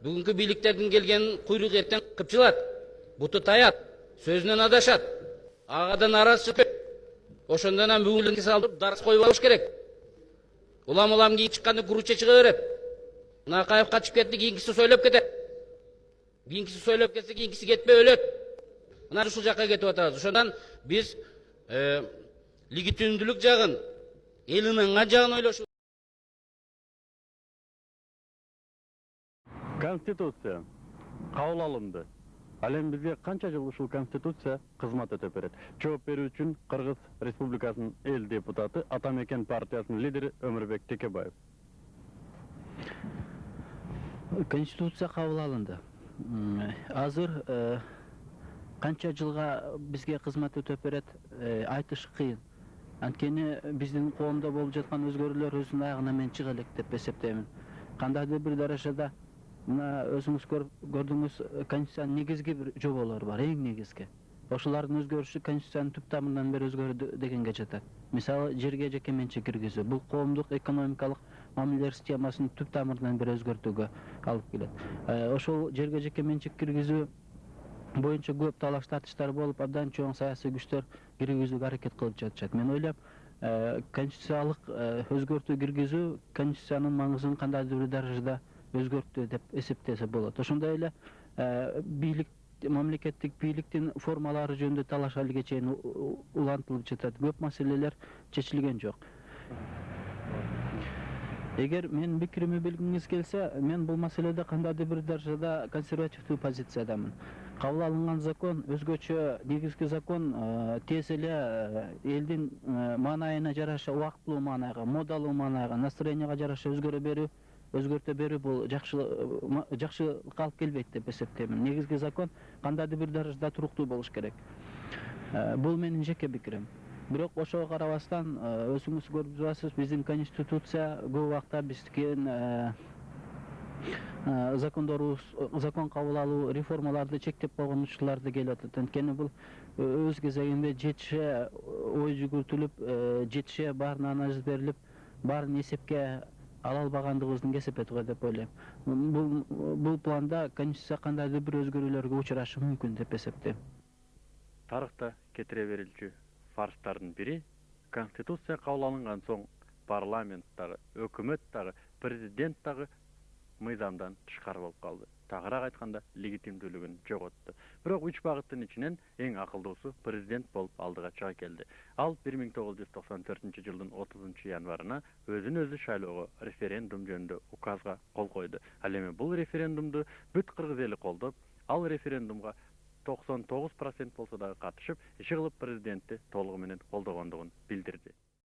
Бүгүнкү бийликтердин келгенин куйрук эртең кыпчылат. Буту таят, сөзүнөн адашат. Агадан арасы көп. Ошондон анан бүгүнкү салдырып дарс коюп алыш керек. Улам кийип чыкканда груча чыга берет. Мына Акаев качып кетти, кийинкиси сөйлөп кетет. Кийинкиси сөйлөп кетсе, кийинкиси кетпей өлөт. Мына ушул жакка кетип атабыз. Ошондон биз легитимдүүлүк жагын, эл ынанган жагын ойлошу. Конституция кабыл алынды. Ал эми бизге канча жыл ушул конституция кызмат өтөп берет? Жооп берүү үчүн Кыргыз Республикасынын эл депутаты Атамекен партиясынын лидери Өмүрбек Текебаев. Конституция кабыл алынды. Азыр канча жылга бизге кызмат өтөп берет, айтыш кыйын. Анткени биздин коомдо болуп жаткан өзгөрүүлөр өзүнүн аягына мен чыга элек деп эсептеймин. Кандайдыр бир даражада мына өзүңүз көрдүңүз, конституциянын негизги бир жоболору бар, эң негизги. Ошолордун өзгөрүшү конституциянын түп тамырынан бери өзгөрдү дегенге жатат. Мисалы, жерге жеке менчик киргизүү. Бул коомдук экономикалык мамилелер системасын түп тамырынан бери өзгөртүүгө алып келет. Ошол жерге жеке менчик киргизүү боюнча көп талаш тартыштар болуп, абдан чоң саясий күчтөр киргизүүгө аракет кылып жатышат. Мен ойлойм, конституциялык өзгөртүү киргизүү конституциянын маңызын кандайдыр бир даражада өзгөрттү деп эсептесе болот. Ошондой эле бийлик, мамлекеттик бийликтин формалары жөнүндө талаш алиге чейин улантылып жатат. Көп маселелер чечилген жок. Эгер мен пикиримди билгиңиз келсе, мен бул маселеде кандайдыр бир даражада консервативдүү позициядамын. Кабыл алынган закон өзгөчө, негизги закон тез эле элдин маанайына жараша, убактылуу маанайга, модалуу маанайга, настроенияга жараша өзгөртө берүү бул жакшылыкка алып келбейт деп эсептеймин. Негизги закон кандайдыр бир даражада туруктуу болуш керек. Бул менин жеке пикирим. Бирок ошого карабастан, өзүңүз көрүп жатасыз, биздин конституция көп убакта биздин закон кабыл алуу, реформаларды чектеп койгон учурларды келип атат. Анткени бул өз кезегинде жетише ой жүгүртүлүп, жетише баарына анализ берилип, баарын эсепке ала албагандыгыбыздын кесепети го деп ойлойм. Бул планда конституция кандайдыр бир өзгөрүүлөргө учурашы мүмкүн деп эсептейм. Тарыхта кетире берилчү фарстардын бири конституция кабыл алынган соң парламент дагы, өкмөт дагы, президент дагы мыйзамдан тышкары болуп калды. Тагыраак айтканда, легитимдүүлүгүн жоготту. Бирок 3 багыттын ичинен эң акылдуусу президент болуп алдыга чыга келди. Ал 1994-жылдын 30-январына өзүн өзү шайлоого референдум жөнүндө указга кол койду. Ал эми бул референдумду бүт кыргыз эли колдоп, ал референдумга 99% болсо дагы катышып, иши кылып президентти толугу менен колдогондугун билдирди.